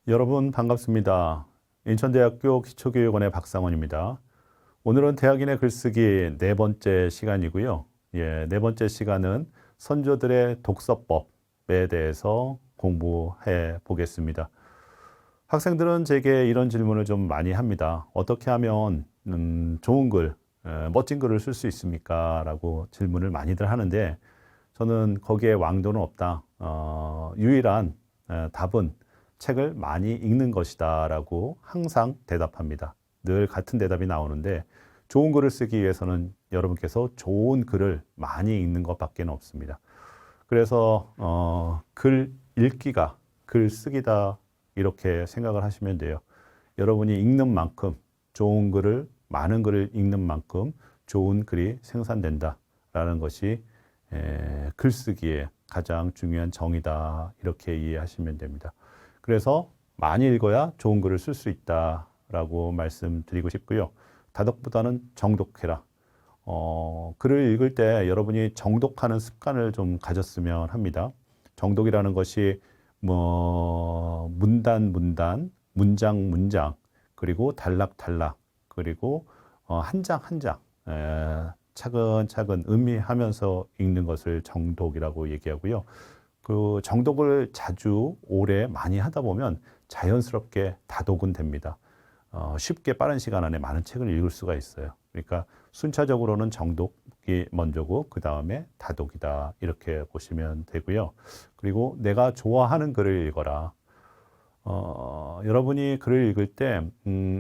여러분 반갑습니다. 인천대학교 기초교육원의 박상원입니다. 오늘은 대학인의 글쓰기 네 번째 시간이고요. 네 번째 시간은 선조들의 독서법에 대해서 공부해 보겠습니다. 학생들은 제게 이런 질문을 좀 많이 합니다. 어떻게 하면 좋은 글, 멋진 글을 쓸 수 있습니까? 라고 질문을 많이들 하는데 저는 거기에 왕도는 없다. 유일한 답은 책을 많이 읽는 것이다 라고 항상 대답합니다. 늘 같은 대답이 나오는데 좋은 글을 쓰기 위해서는 여러분께서 좋은 글을 많이 읽는 것밖에 없습니다. 그래서 글 읽기가 글 쓰기다 이렇게 생각을 하시면 돼요. 여러분이 읽는 만큼 좋은 글을 많은 글을 읽는 만큼 좋은 글이 생산된다라는 것이 글쓰기의 가장 중요한 정의다 이렇게 이해하시면 됩니다. 그래서 많이 읽어야 좋은 글을 쓸 수 있다라고 말씀드리고 싶고요. 다독보다는 정독해라. 글을 읽을 때 여러분이 정독하는 습관을 좀 가졌으면 합니다. 정독이라는 것이 문단, 문장, 그리고 단락, 그리고 한 장 한 장 차근차근 음미하면서 읽는 것을 정독이라고 얘기하고요. 그 정독을 자주 오래 많이 하다 보면 자연스럽게 다독은 됩니다. 쉽게 빠른 시간 안에 많은 책을 읽을 수가 있어요. 그러니까 순차적으로는 정독이 먼저고 그 다음에 다독이다 이렇게 보시면 되고요. 그리고 내가 좋아하는 글을 읽어라. 여러분이 글을 읽을 때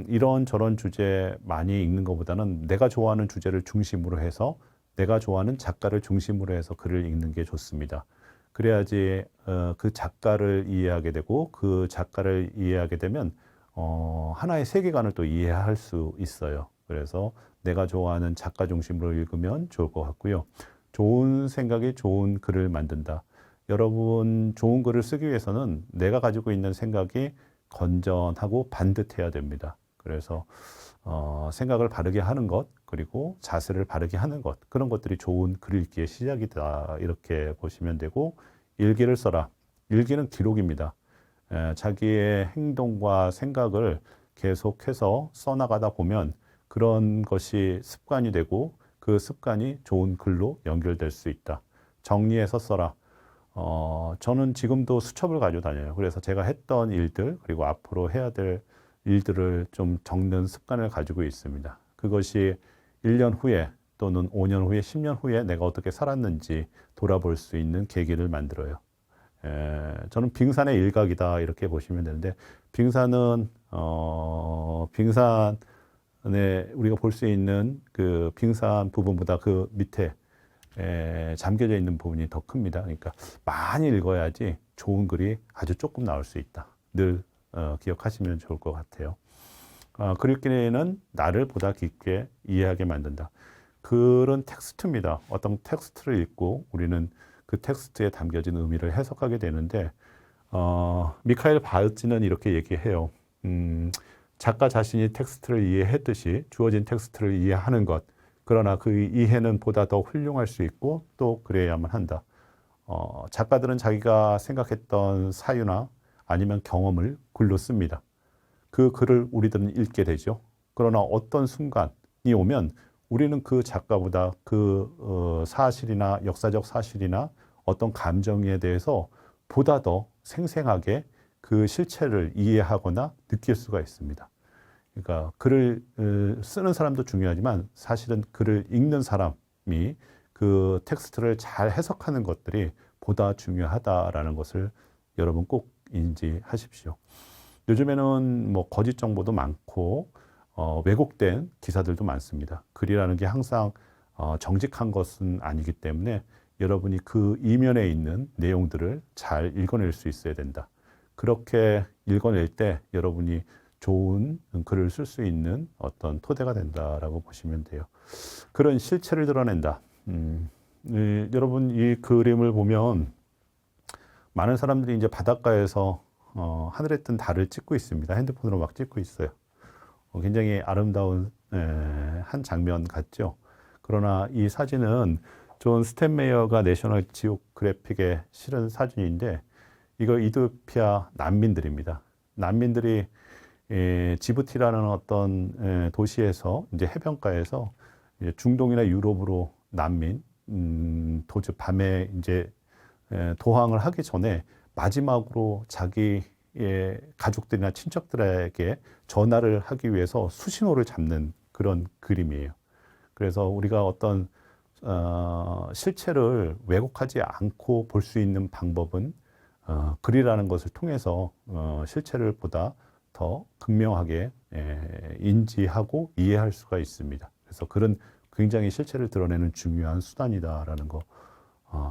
이런저런 주제 많이 읽는 것보다는 내가 좋아하는 주제를 중심으로 해서 내가 좋아하는 작가를 중심으로 해서 글을 읽는 게 좋습니다. 그래야지 그 작가를 이해하게 되고 그 작가를 이해하게 되면 하나의 세계관을 또 이해할 수 있어요. 그래서 내가 좋아하는 작가 중심으로 읽으면 좋을 것 같고요. 좋은 생각이 좋은 글을 만든다. 여러분 좋은 글을 쓰기 위해서는 내가 가지고 있는 생각이 건전하고 반듯해야 됩니다. 그래서 생각을 바르게 하는 것, 그리고 자세를 바르게 하는 것, 그런 것들이 좋은 글 읽기의 시작이다 이렇게 보시면 되고, 일기를 써라. 일기는 기록입니다. 자기의 행동과 생각을 계속해서 써나가다 보면 그런 것이 습관이 되고 그 습관이 좋은 글로 연결될 수 있다. 정리해서 써라. 저는 지금도 수첩을 가지고 다녀요. 그래서 제가 했던 일들, 그리고 앞으로 해야 될 일들을 좀 적는 습관을 가지고 있습니다. 그것이 1년 후에 또는 5년 후에 10년 후에 내가 어떻게 살았는지 돌아볼 수 있는 계기를 만들어요. 저는 빙산의 일각이다 이렇게 보시면 되는데, 빙산은 빙산에 우리가 볼 수 있는 그 빙산 부분보다 그 밑에 잠겨져 있는 부분이 더 큽니다. 그러니까 많이 읽어야지 좋은 글이 아주 조금 나올 수 있다. 늘 기억하시면 좋을 것 같아요. 글 읽기는 나를 보다 깊게 이해하게 만든다. 글은 텍스트입니다. 어떤 텍스트를 읽고 우리는 그 텍스트에 담겨진 의미를 해석하게 되는데, 미카엘 바흐트는 이렇게 얘기해요. 작가 자신이 텍스트를 이해했듯이 주어진 텍스트를 이해하는 것, 그러나 그 이해는 보다 더 훌륭할 수 있고 또 그래야만 한다. 작가들은 자기가 생각했던 사유나 아니면 경험을 글로 씁니다. 그 글을 우리들은 읽게 되죠. 그러나 어떤 순간이 오면 우리는 그 작가보다 그 사실이나 역사적 사실이나 어떤 감정에 대해서 보다 더 생생하게 그 실체를 이해하거나 느낄 수가 있습니다. 그러니까 글을 쓰는 사람도 중요하지만 사실은 글을 읽는 사람이 그 텍스트를 잘 해석하는 것들이 보다 중요하다라는 것을 여러분 꼭 인지하십시오. 요즘에는 뭐 거짓 정보도 많고 왜곡된 기사들도 많습니다. 글이라는 게 항상 정직한 것은 아니기 때문에 여러분이 그 이면에 있는 내용들을 잘 읽어낼 수 있어야 된다. 그렇게 읽어낼 때 여러분이 좋은 글을 쓸 수 있는 어떤 토대가 된다라고 보시면 돼요. 그런 실체를 드러낸다. 여러분 이 그림을 보면 많은 사람들이 이제 바닷가에서 하늘에 뜬 달을 찍고 있습니다. 핸드폰으로 막 찍고 있어요. 굉장히 아름다운 한 장면 같죠. 그러나 이 사진은 존 스탠메이어가 내셔널 지오그래픽에 실은 사진인데, 이거 이디오피아 난민들입니다. 난민들이 지부티라는 어떤 도시에서 이제 해변가에서 이제 중동이나 유럽으로 난민 도저 밤에 이제 도항을 하기 전에 마지막으로 자기의 가족들이나 친척들에게 전화를 하기 위해서 수신호를 잡는 그런 그림이에요. 그래서 우리가 어떤 실체를 왜곡하지 않고 볼 수 있는 방법은 글이라는 것을 통해서 실체를 보다 더 극명하게 인지하고 이해할 수가 있습니다. 그래서 글은 굉장히 실체를 드러내는 중요한 수단이다라는 거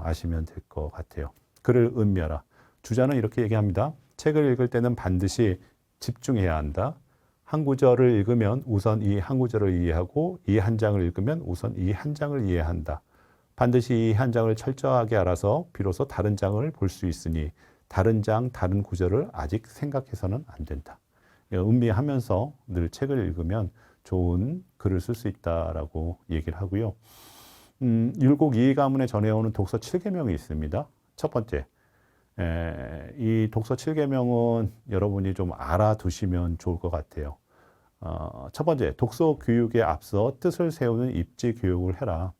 아시면 될 것 같아요. 글을 음미하라. 주자는 이렇게 얘기합니다. 책을 읽을 때는 반드시 집중해야 한다. 한 구절을 읽으면 우선 이 한 구절을 이해하고 이 한 장을 읽으면 우선 이 한 장을 이해한다. 반드시 이 한 장을 철저하게 알아서 비로소 다른 장을 볼 수 있으니 다른 장, 다른 구절을 아직 생각해서는 안 된다. 음미하면서 늘 책을 읽으면 좋은 글을 쓸 수 있다라고 얘기를 하고요. 율곡 이해가문에 전해오는 독서 7계명이 있습니다. 첫 번째, 이 독서 7계명은 여러분이 좀 알아두시면 좋을 것 같아요. 첫 번째, 독서 교육에 앞서 뜻을 세우는 입지 교육을 해라.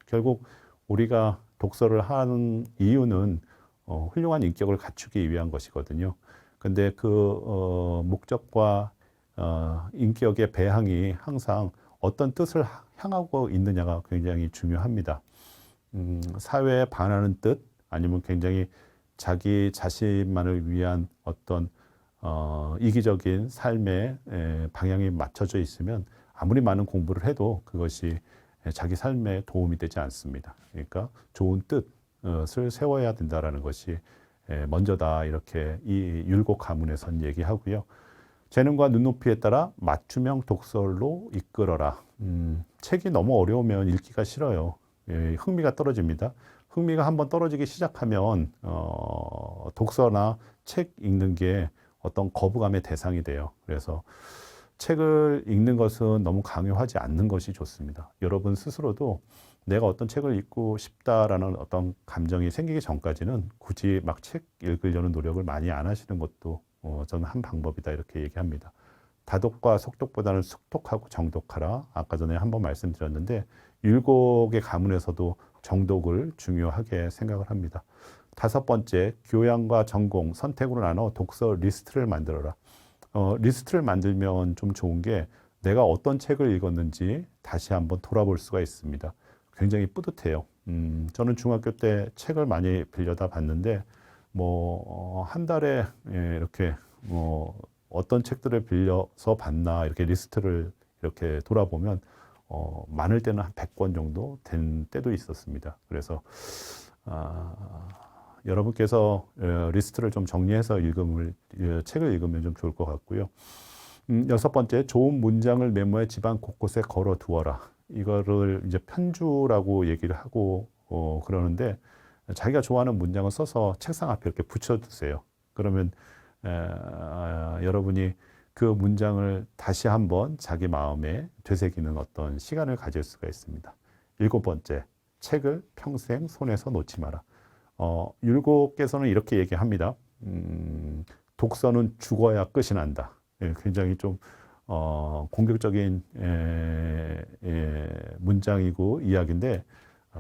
결국 우리가 독서를 하는 이유는 훌륭한 인격을 갖추기 위한 것이거든요. 근데 그 목적과 인격의 배항이 항상 어떤 뜻을 향하고 있느냐가 굉장히 중요합니다. 사회에 반하는 뜻 아니면 굉장히 자기 자신만을 위한 어떤 이기적인 삶의 방향이 맞춰져 있으면 아무리 많은 공부를 해도 그것이 자기 삶에 도움이 되지 않습니다. 그러니까 좋은 뜻을 세워야 된다라는 것이 먼저다 이렇게 이 율곡 가문에선 얘기하고요. 재능과 눈높이에 따라 맞춤형 독서로 이끌어라. 책이 너무 어려우면 읽기가 싫어요. 흥미가 떨어집니다. 흥미가 한번 떨어지기 시작하면 독서나 책 읽는 게 어떤 거부감의 대상이 돼요. 그래서 책을 읽는 것은 너무 강요하지 않는 것이 좋습니다. 여러분 스스로도 내가 어떤 책을 읽고 싶다라는 어떤 감정이 생기기 전까지는 굳이 막 책 읽으려는 노력을 많이 안 하시는 것도 저는 한 방법이다 이렇게 얘기합니다. 다독과 속독보다는 숙독하고 정독하라. 아까 전에 한번 말씀드렸는데 율곡의 가문에서도 정독을 중요하게 생각을 합니다. 다섯 번째, 교양과 전공, 선택으로 나눠 독서 리스트를 만들어라. 리스트를 만들면 좀 좋은 게 내가 어떤 책을 읽었는지 다시 한번 돌아볼 수가 있습니다. 굉장히 뿌듯해요. 저는 중학교 때 책을 많이 빌려다 봤는데 한 달에 이렇게 어떤 책들을 빌려서 봤나 이렇게 리스트를 이렇게 돌아보면 많을 때는 한 100권 정도 된 때도 있었습니다. 그래서 여러분께서 리스트를 좀 정리해서 책을 읽으면 좀 좋을 것 같고요. 여섯 번째, 좋은 문장을 메모해 집안 곳곳에 걸어 두어라. 이거를 이제 편주라고 얘기를 하고 그러는데 자기가 좋아하는 문장을 써서 책상 앞에 이렇게 붙여두세요. 그러면 여러분이 그 문장을 다시 한번 자기 마음에 되새기는 어떤 시간을 가질 수가 있습니다. 일곱 번째, 책을 평생 손에서 놓지 마라. 율곡께서는 이렇게 얘기합니다. 독서는 죽어야 끝이 난다. 굉장히 좀 공격적인 문장이고 이야기인데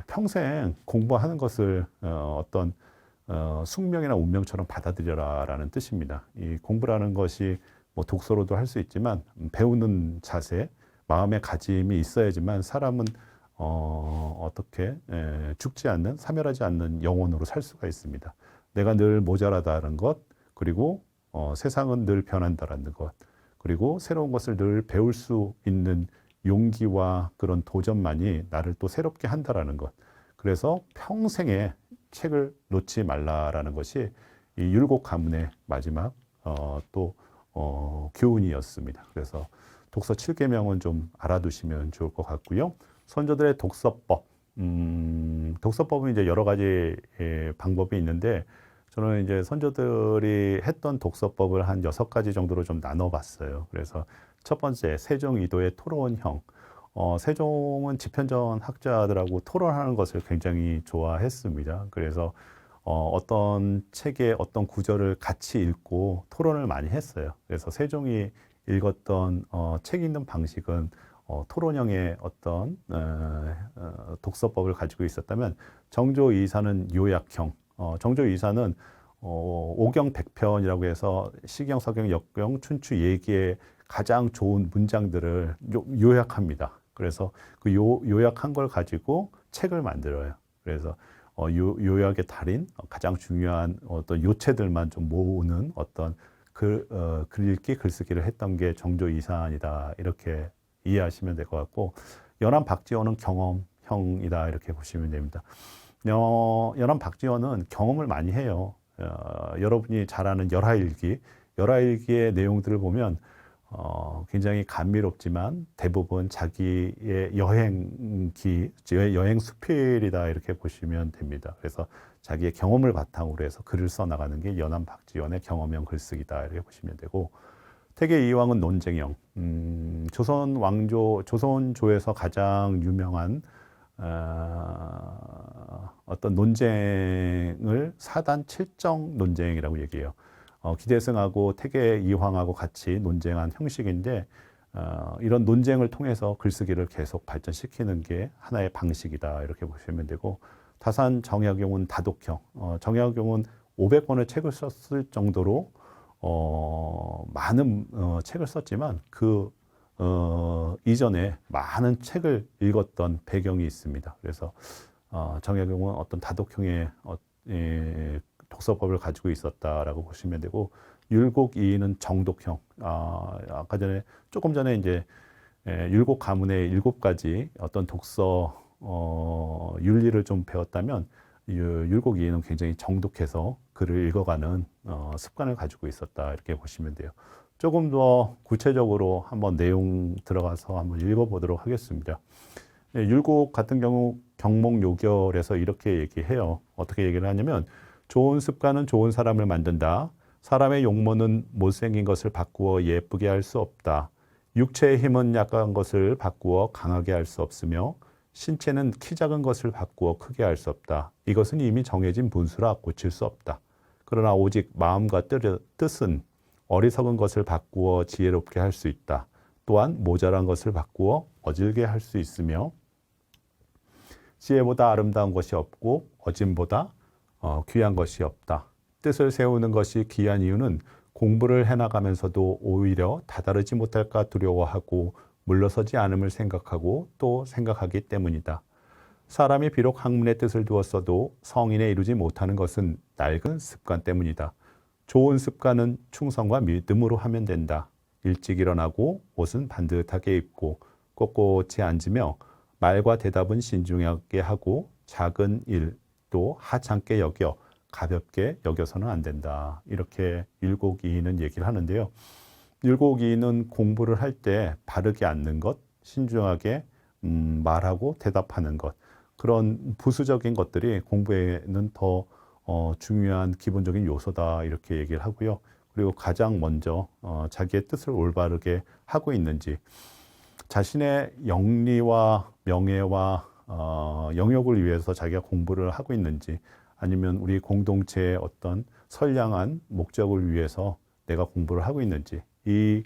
평생 공부하는 것을 어떤 숙명이나 운명처럼 받아들여라라는 뜻입니다. 이 공부라는 것이 뭐 독서로도 할 수 있지만 배우는 자세, 마음의 가짐이 있어야지만 사람은 어떻게 죽지 않는, 사멸하지 않는 영혼으로 살 수가 있습니다. 내가 늘 모자라다는 것, 그리고 세상은 늘 변한다라는 것, 그리고 새로운 것을 늘 배울 수 있는 용기와 그런 도전만이 나를 또 새롭게 한다라는 것. 그래서 평생에 책을 놓지 말라라는 것이 이 율곡 가문의 마지막 교훈이었습니다. 그래서 독서 7계명은 좀 알아두시면 좋을 것 같고요. 선조들의 독서법. 독서법은 이제 여러 가지 방법이 있는데 저는 이제 선조들이 했던 독서법을 한 6가지 정도로 좀 나눠봤어요. 그래서 첫 번째, 세종 이도의 토론형. 세종은 집현전 학자들하고 토론하는 것을 굉장히 좋아했습니다. 그래서 어떤 책의 어떤 구절을 같이 읽고 토론을 많이 했어요. 그래서 세종이 읽었던 책 읽는 방식은 토론형의 어떤 독서법을 가지고 있었다면 정조 이사는 요약형. 정조 이사는 오경백편이라고 해서 시경, 서경, 역경, 춘추, 예기의 가장 좋은 문장들을 요약합니다. 그래서 그 요약한 걸 가지고 책을 만들어요. 그래서 요약의 달인, 가장 중요한 어떤 요체들만 좀 모으는 어떤 글읽기, 글쓰기를 했던 게 정조 이사이다. 이렇게 이해하시면 될 것 같고, 연암 박지원은 경험형이다. 이렇게 보시면 됩니다. 연암 박지원은 경험을 많이 해요. 여러분이 잘 아는 열하일기의 내용들을 보면 굉장히 감미롭지만 대부분 자기의 여행 수필이다 이렇게 보시면 됩니다. 그래서 자기의 경험을 바탕으로 해서 글을 써나가는 게 연암 박지원의 경험형 글쓰기다 이렇게 보시면 되고, 태계 이황은 논쟁형. 조선조에서 가장 유명한 어떤 논쟁을 사단 칠정 논쟁이라고 얘기해요. 기대승하고 태계 이황하고 같이 논쟁한 형식인데, 이런 논쟁을 통해서 글쓰기를 계속 발전시키는 게 하나의 방식이다 이렇게 보시면 되고, 다산 정약용은 다독형. 정약용은 500권의 책을 썼을 정도로 많은 책을 썼지만 그 이전에 많은 책을 읽었던 배경이 있습니다. 그래서 정약용은 어떤 다독형의 독서법을 가지고 있었다라고 보시면 되고, 율곡이인은 정독형. 아까 전에 조금 전에 이제 율곡 가문의 7가지 어떤 독서 윤리를 좀 배웠다면, 율곡이인은 굉장히 정독해서 글을 읽어가는 습관을 가지고 있었다 이렇게 보시면 돼요. 조금 더 구체적으로 한번 내용 들어가서 한번 읽어보도록 하겠습니다. 율곡 같은 경우 경목요결에서 이렇게 얘기해요. 어떻게 얘기를 하냐면, 좋은 습관은 좋은 사람을 만든다. 사람의 용모는 못생긴 것을 바꾸어 예쁘게 할 수 없다. 육체의 힘은 약한 것을 바꾸어 강하게 할 수 없으며, 신체는 키 작은 것을 바꾸어 크게 할 수 없다. 이것은 이미 정해진 분수라 고칠 수 없다. 그러나 오직 마음과 뜻은 어리석은 것을 바꾸어 지혜롭게 할 수 있다. 또한 모자란 것을 바꾸어 어질게 할 수 있으며, 지혜보다 아름다운 것이 없고 어짐보다 귀한 것이 없다. 뜻을 세우는 것이 귀한 이유는 공부를 해나가면서도 오히려 다다르지 못할까 두려워하고 물러서지 않음을 생각하고 또 생각하기 때문이다. 사람이 비록 학문의 뜻을 두었어도 성인에 이루지 못하는 것은 낡은 습관 때문이다. 좋은 습관은 충성과 믿음으로 하면 된다. 일찍 일어나고 옷은 반듯하게 입고 꼿꼿이 앉으며 말과 대답은 신중하게 하고 작은 일도 하찮게 여겨 가볍게 여겨서는 안 된다. 이렇게 율곡이인은 얘기를 하는데요. 율곡이인은 공부를 할 때 바르게 앉는 것, 신중하게 말하고 대답하는 것, 그런 부수적인 것들이 공부에는 더 중요한 기본적인 요소다 이렇게 얘기를 하고요. 그리고 가장 먼저 자기의 뜻을 올바르게 하고 있는지, 자신의 영리와 명예와 영역을 위해서 자기가 공부를 하고 있는지, 아니면 우리 공동체의 어떤 선량한 목적을 위해서 내가 공부를 하고 있는지, 이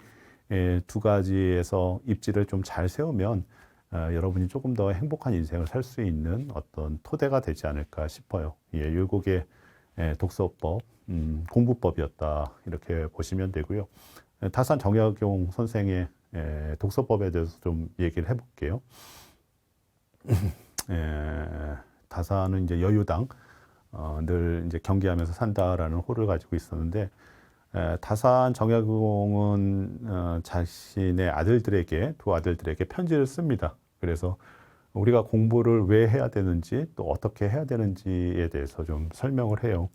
두 가지에서 입지를 좀 잘 세우면 여러분이 조금 더 행복한 인생을 살 수 있는 어떤 토대가 되지 않을까 싶어요. 율곡의 독서법, 공부법이었다 이렇게 보시면 되고요. 다산 정약용 선생의 독서법에 대해서 좀 얘기를 해볼게요. 다산은 이제 여유당, 늘 이제 경계하면서 산다라는 호를 가지고 있었는데, 다산 정약용은 자신의 두 아들들에게 편지를 씁니다. 그래서 우리가 공부를 왜 해야 되는지 또 어떻게 해야 되는지에 대해서 좀 설명을 해요.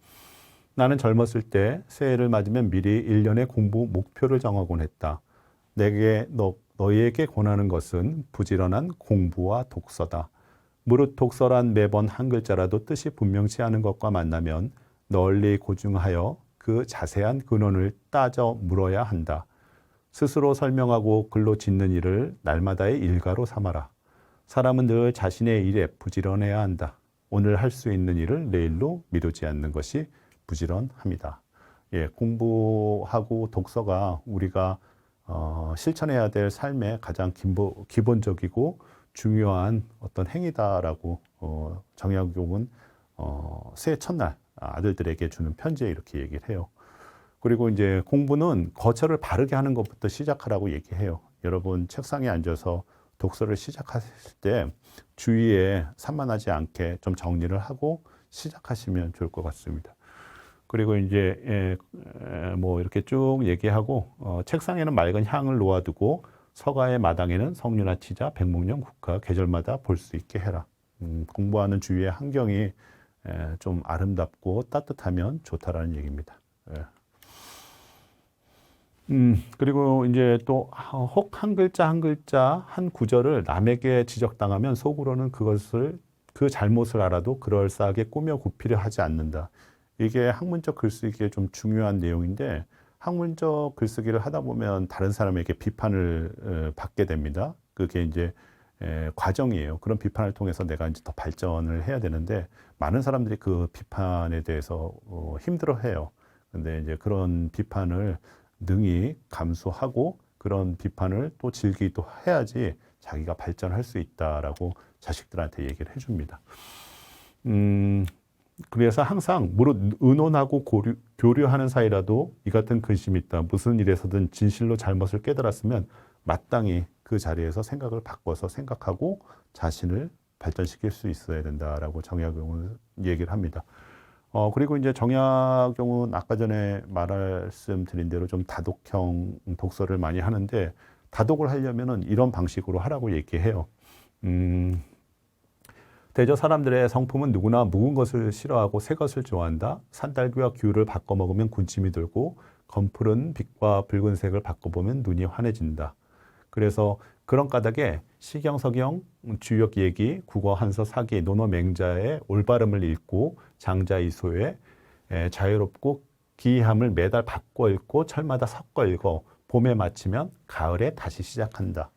나는 젊었을 때 새해를 맞으면 미리 1년의 공부 목표를 정하곤 했다. 너희에게 권하는 것은 부지런한 공부와 독서다. 무릇 독서란 매번 한 글자라도 뜻이 분명치 않은 것과 만나면 널리 고증하여 그 자세한 근원을 따져 물어야 한다. 스스로 설명하고 글로 짓는 일을 날마다의 일가로 삼아라. 사람은 늘 자신의 일에 부지런해야 한다. 오늘 할 수 있는 일을 내일로 미루지 않는 것이 부지런합니다. 예, 공부하고 독서가 우리가 실천해야 될 삶의 가장 기본적이고 중요한 어떤 행위다라고 정약용은 새해 첫날 아들들에게 주는 편지에 이렇게 얘기를 해요. 그리고 이제 공부는 거처를 바르게 하는 것부터 시작하라고 얘기해요. 여러분 책상에 앉아서 독서를 시작하실 때 주위에 산만하지 않게 좀 정리를 하고 시작하시면 좋을 것 같습니다. 그리고 이제 뭐 이렇게 쭉 얘기하고 책상에는 맑은 향을 놓아두고 서가의 마당에는 석류나 치자, 백목련, 국화 계절마다 볼 수 있게 해라. 공부하는 주위의 환경이 좀 아름답고 따뜻하면 좋다라는 얘기입니다. 예. 그리고 이제 또 혹 한 글자 한 글자 한 구절을 남에게 지적당하면 속으로는 그 잘못을 알아도 그럴싸하게 꾸며 굽히려 하지 않는다. 이게 학문적 글쓰기에 좀 중요한 내용인데 학문적 글쓰기를 하다 보면 다른 사람에게 비판을 받게 됩니다. 그게 이제 과정이에요. 그런 비판을 통해서 내가 이제 더 발전을 해야 되는데 많은 사람들이 그 비판에 대해서 힘들어해요. 근데 이제 그런 비판을 능히 감수하고 그런 비판을 또 즐기기도 해야지 자기가 발전할 수 있다라고 자식들한테 얘기를 해줍니다. 그래서 항상 무릇 의논하고 교류하는 사이라도 이 같은 근심이 있다. 무슨 일에서든 진실로 잘못을 깨달았으면 마땅히 그 자리에서 생각을 바꿔서 생각하고 자신을 발전시킬 수 있어야 된다라고 정약용은 얘기를 합니다. 그리고 이제 정약용은 아까 전에 말씀드린 대로 좀 다독형 독서를 많이 하는데 다독을 하려면은 이런 방식으로 하라고 얘기해요. 대저 사람들의 성품은 누구나 묵은 것을 싫어하고 새 것을 좋아한다. 산딸기와 귤을 바꿔 먹으면 군침이 돌고 검푸른 빛과 붉은색을 바꿔보면 눈이 환해진다. 그래서 그런 까닭에 시경, 서경, 주역 얘기, 국어, 한서, 사기, 논어, 맹자의 올바름을 읽고 장자, 이소의 자유롭고 기이함을 매달 바꿔 읽고 철마다 섞어 읽어 봄에 마치면 가을에 다시 시작한다.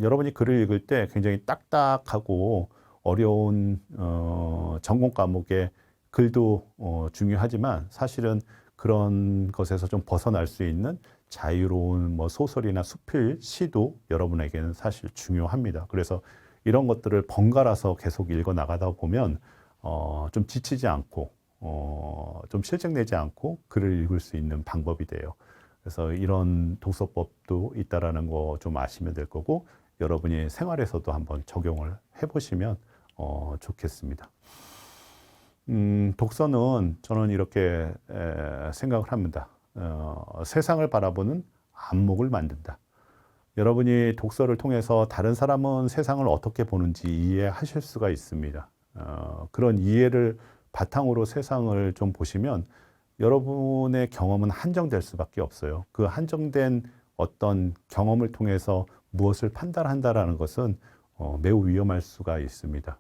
여러분이 글을 읽을 때 굉장히 딱딱하고 어려운 전공 과목의 글도 중요하지만 사실은 그런 것에서 좀 벗어날 수 있는 자유로운 뭐 소설이나 수필, 시도 여러분에게는 사실 중요합니다. 그래서 이런 것들을 번갈아서 계속 읽어 나가다 보면 좀 지치지 않고 좀 실증내지 않고 글을 읽을 수 있는 방법이 돼요. 그래서 이런 독서법도 있다라는 거 좀 아시면 될 거고 여러분이 생활에서도 한번 적용을 해보시면 좋겠습니다. 독서는 저는 이렇게 생각을 합니다. 세상을 바라보는 안목을 만든다. 여러분이 독서를 통해서 다른 사람은 세상을 어떻게 보는지 이해하실 수가 있습니다. 그런 이해를 바탕으로 세상을 좀 보시면 여러분의 경험은 한정될 수밖에 없어요. 그 한정된 어떤 경험을 통해서 무엇을 판단한다라는 것은 매우 위험할 수가 있습니다.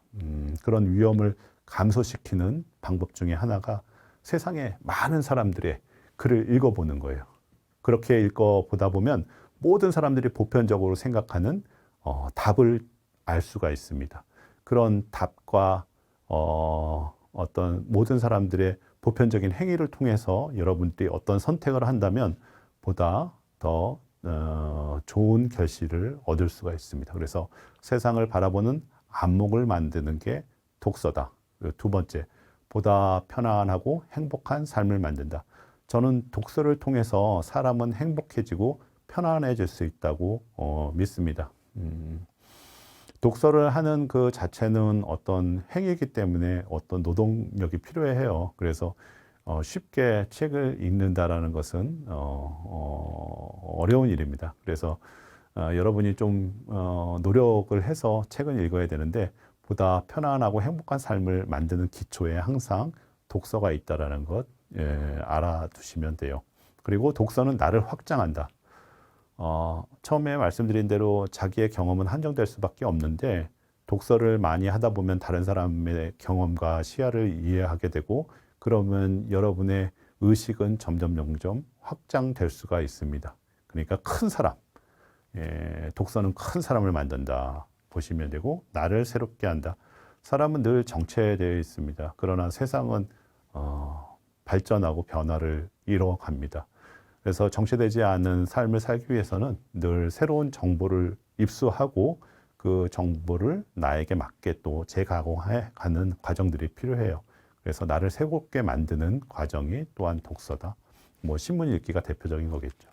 그런 위험을 감소시키는 방법 중에 하나가 세상에 많은 사람들의 글을 읽어보는 거예요. 그렇게 읽어보다 보면 모든 사람들이 보편적으로 생각하는 답을 알 수가 있습니다. 그런 답과 어떤 모든 사람들의 보편적인 행위를 통해서 여러분들이 어떤 선택을 한다면 보다 더 좋은 결실을 얻을 수가 있습니다. 그래서 세상을 바라보는 안목을 만드는 게 독서다. 두 번째, 보다 편안하고 행복한 삶을 만든다. 저는 독서를 통해서 사람은 행복해지고 편안해질 수 있다고 믿습니다. 독서를 하는 그 자체는 어떤 행위이기 때문에 어떤 노동력이 필요해요. 그래서 쉽게 책을 읽는다라는 것은 어려운 일입니다. 그래서 여러분이 좀 노력을 해서 책을 읽어야 되는데 보다 편안하고 행복한 삶을 만드는 기초에 항상 독서가 있다라는 것 알아두시면 돼요. 그리고 독서는 나를 확장한다. 처음에 말씀드린 대로 자기의 경험은 한정될 수밖에 없는데 독서를 많이 하다 보면 다른 사람의 경험과 시야를 이해하게 되고 그러면 여러분의 의식은 점점 확장될 수가 있습니다. 그러니까 큰 사람, 독서는 큰 사람을 만든다 보시면 되고 나를 새롭게 한다. 사람은 늘 정체되어 있습니다. 그러나 세상은 발전하고 변화를 이뤄갑니다. 그래서 정체되지 않은 삶을 살기 위해서는 늘 새로운 정보를 입수하고 그 정보를 나에게 맞게 또 재가공해 가는 과정들이 필요해요. 그래서 나를 새롭게 만드는 과정이 또한 독서다. 뭐 신문 읽기가 대표적인 거겠죠.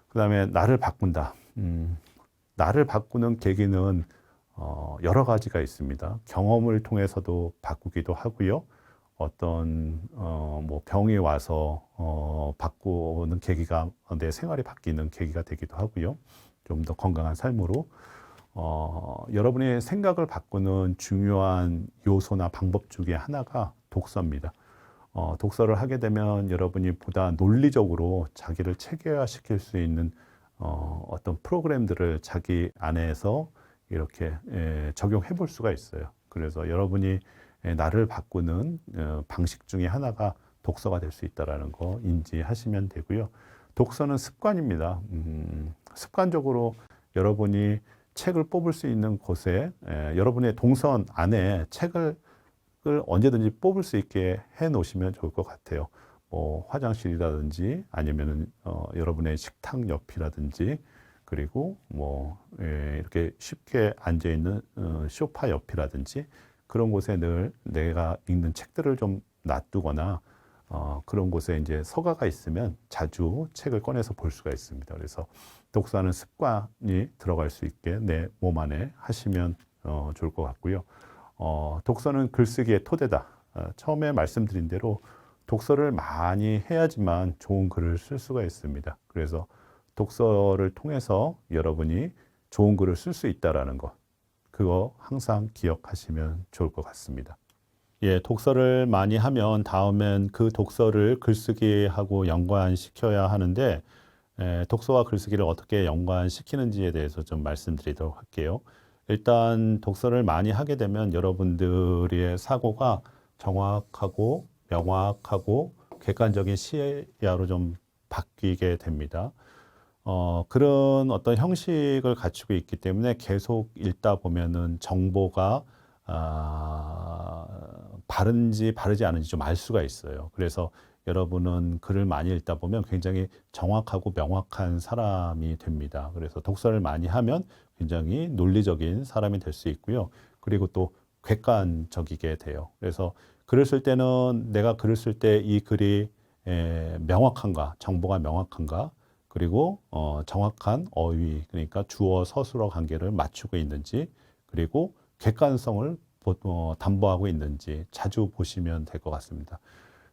그 다음에 나를 바꾼다. 나를 바꾸는 계기는 여러 가지가 있습니다. 경험을 통해서도 바꾸기도 하고요. 어떤 뭐 병이 와서 바꾸는 계기가 내 생활이 바뀌는 계기가 되기도 하고요. 좀 더 건강한 삶으로 여러분의 생각을 바꾸는 중요한 요소나 방법 중에 하나가 독서입니다. 독서를 하게 되면 여러분이 보다 논리적으로 자기를 체계화시킬 수 있는 어떤 프로그램들을 자기 안에서 이렇게 적용해 볼 수가 있어요. 그래서 여러분이 나를 바꾸는 방식 중에 하나가 독서가 될 수 있다는 거 인지하시면 되고요. 독서는 습관입니다. 습관적으로 여러분이 책을 뽑을 수 있는 곳에 여러분의 동선 안에 책을 언제든지 뽑을 수 있게 해 놓으시면 좋을 것 같아요. 뭐 화장실이라든지 아니면은 여러분의 식탁 옆이라든지 그리고 뭐 이렇게 쉽게 앉아 있는 소파 옆이라든지 그런 곳에 늘 내가 읽는 책들을 좀 놔두거나 그런 곳에 이제 서가가 있으면 자주 책을 꺼내서 볼 수가 있습니다. 그래서 독서하는 습관이 들어갈 수 있게 내 몸 안에 하시면 좋을 것 같고요. 독서는 글쓰기의 토대다. 처음에 말씀드린 대로 독서를 많이 해야지만 좋은 글을 쓸 수가 있습니다. 그래서 독서를 통해서 여러분이 좋은 글을 쓸 수 있다라는 것, 그거 항상 기억하시면 좋을 것 같습니다. 예, 독서를 많이 하면 다음엔 그 독서를 글쓰기하고 연관시켜야 하는데 독서와 글쓰기를 어떻게 연관시키는지에 대해서 좀 말씀드리도록 할게요. 일단 독서를 많이 하게 되면 여러분들의 사고가 정확하고 명확하고 객관적인 시야로 좀 바뀌게 됩니다. 그런 어떤 형식을 갖추고 있기 때문에 계속 읽다 보면은 정보가 바른지 바르지 않은지 좀 알 수가 있어요. 그래서 여러분은 글을 많이 읽다 보면 굉장히 정확하고 명확한 사람이 됩니다. 그래서 독서를 많이 하면 굉장히 논리적인 사람이 될 수 있고요. 그리고 또 객관적이게 돼요. 그래서 글을 쓸 때는 내가 글을 쓸 때 이 글이 명확한가, 정보가 명확한가, 그리고 정확한 어휘, 그러니까 주어 서술어 관계를 맞추고 있는지, 그리고 객관성을 담보하고 있는지 자주 보시면 될 것 같습니다.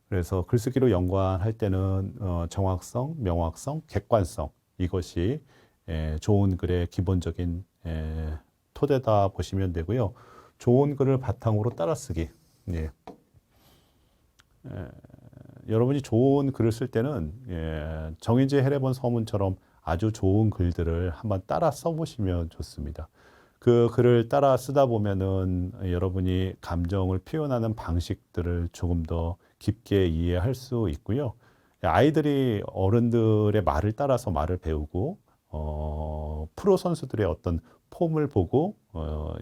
그래서 글쓰기로 연관할 때는 정확성, 명확성, 객관성 이것이 좋은 글의 기본적인 토대다 보시면 되고요. 좋은 글을 바탕으로 따라쓰기. 예. 여러분이 좋은 글을 쓸 때는 정인재 해례본 서문처럼 아주 좋은 글들을 한번 따라 써보시면 좋습니다. 그 글을 따라 쓰다 보면은 여러분이 감정을 표현하는 방식들을 조금 더 깊게 이해할 수 있고요. 아이들이 어른들의 말을 따라서 말을 배우고 프로 선수들의 어떤 폼을 보고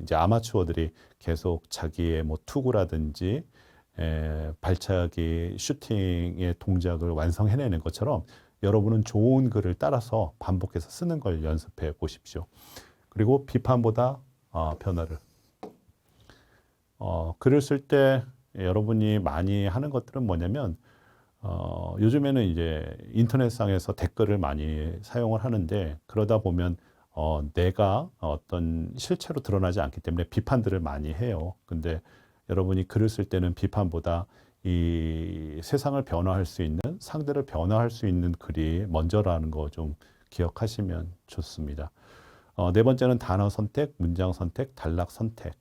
이제 아마추어들이 계속 자기의 뭐 투구라든지 발차기, 슈팅의 동작을 완성해내는 것처럼 여러분은 좋은 글을 따라서 반복해서 쓰는 걸 연습해 보십시오. 그리고 비판보다 변화를. 글을 쓸 때 여러분이 많이 하는 것들은 뭐냐면 요즘에는 이제 인터넷상에서 댓글을 많이 사용을 하는데 그러다 보면 내가 어떤 실체로 드러나지 않기 때문에 비판들을 많이 해요. 근데 여러분이 글을 쓸 때는 비판보다 이 세상을 변화할 수 있는, 상대를 변화할 수 있는 글이 먼저라는 거 좀 기억하시면 좋습니다. 네 번째는 단어 선택, 문장 선택, 단락 선택.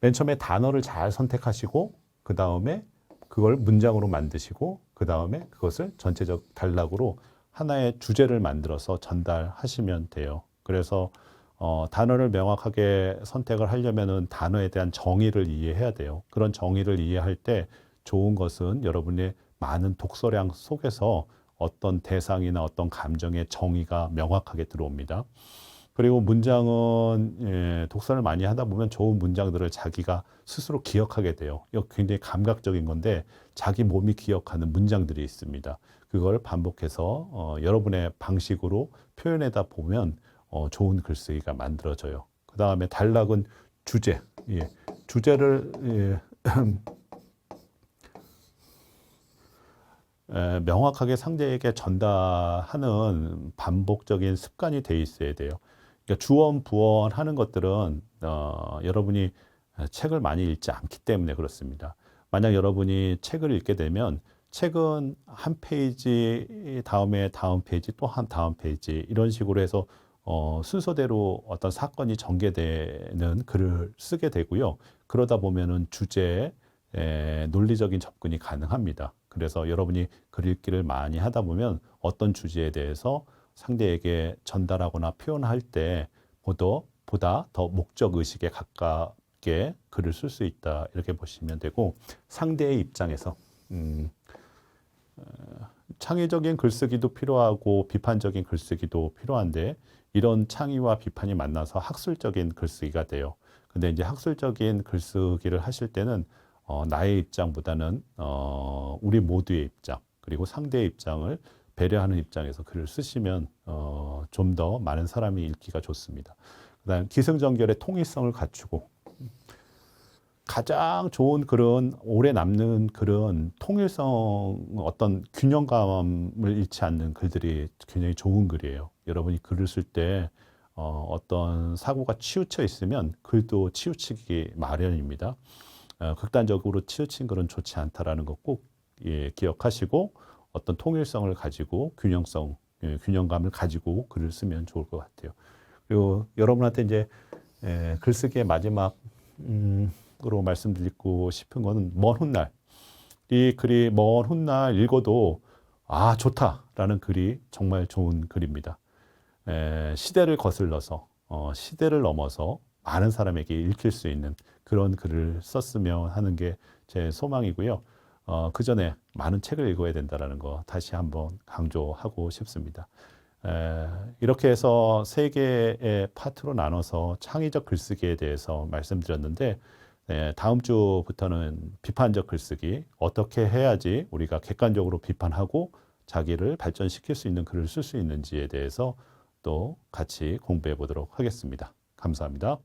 맨 처음에 단어를 잘 선택하시고 그 다음에 그걸 문장으로 만드시고 그 다음에 그것을 전체적 단락으로 하나의 주제를 만들어서 전달하시면 돼요. 그래서 단어를 명확하게 선택을 하려면은 단어에 대한 정의를 이해해야 돼요. 그런 정의를 이해할 때 좋은 것은 여러분의 많은 독서량 속에서 어떤 대상이나 어떤 감정의 정의가 명확하게 들어옵니다. 그리고 문장은 독서를 많이 하다 보면 좋은 문장들을 자기가 스스로 기억하게 돼요. 이거 굉장히 감각적인 건데 자기 몸이 기억하는 문장들이 있습니다. 그걸 반복해서 여러분의 방식으로 표현하다 보면 좋은 글쓰기가 만들어져요. 그 다음에 단락은 주제. 예. 주제를 명확하게 상대에게 전달하는 반복적인 습관이 돼 있어야 돼요. 그러니까 주원, 부원 하는 것들은 여러분이 책을 많이 읽지 않기 때문에 그렇습니다. 만약 여러분이 책을 읽게 되면 책은 한 페이지 다음에 다음 페이지 또 한 다음 페이지 이런 식으로 해서 순서대로 어떤 사건이 전개되는 글을 쓰게 되고요. 그러다 보면은 주제에 논리적인 접근이 가능합니다. 그래서 여러분이 글 읽기를 많이 하다 보면 어떤 주제에 대해서 상대에게 전달하거나 표현할 때 보다 더 목적 의식에 가깝게 글을 쓸 수 있다 이렇게 보시면 되고 상대의 입장에서 창의적인 글쓰기도 필요하고 비판적인 글쓰기도 필요한데 이런 창의와 비판이 만나서 학술적인 글쓰기가 돼요. 근데 이제 학술적인 글쓰기를 하실 때는 나의 입장보다는 우리 모두의 입장 그리고 상대의 입장을 배려하는 입장에서 글을 쓰시면 좀 더 많은 사람이 읽기가 좋습니다. 그다음 기승전결의 통일성을 갖추고 가장 좋은 글은 오래 남는 글은 통일성 어떤 균형감을 잃지 않는 글들이 굉장히 좋은 글이에요. 여러분이 글을 쓸 때 어떤 사고가 치우쳐 있으면 글도 치우치기 마련입니다. 극단적으로 치우친 글은 좋지 않다라는 거 꼭 기억하시고 어떤 통일성을 가지고 균형감을 가지고 글을 쓰면 좋을 것 같아요. 그리고 여러분한테 이제 글쓰기의 마지막으로 말씀드리고 싶은 거는 먼 훗날 이 글이 먼 훗날 읽어도 아 좋다라는 글이 정말 좋은 글입니다. 시대를 거슬러서 시대를 넘어서 많은 사람에게 읽힐 수 있는 그런 글을 썼으면 하는 게 제 소망이고요. 그 전에 많은 책을 읽어야 된다는 거 다시 한번 강조하고 싶습니다. 이렇게 해서 세 개의 파트로 나눠서 창의적 글쓰기에 대해서 말씀드렸는데 다음 주부터는 비판적 글쓰기 어떻게 해야지 우리가 객관적으로 비판하고 자기를 발전시킬 수 있는 글을 쓸 수 있는지에 대해서 또 같이 공부해 보도록 하겠습니다. 감사합니다.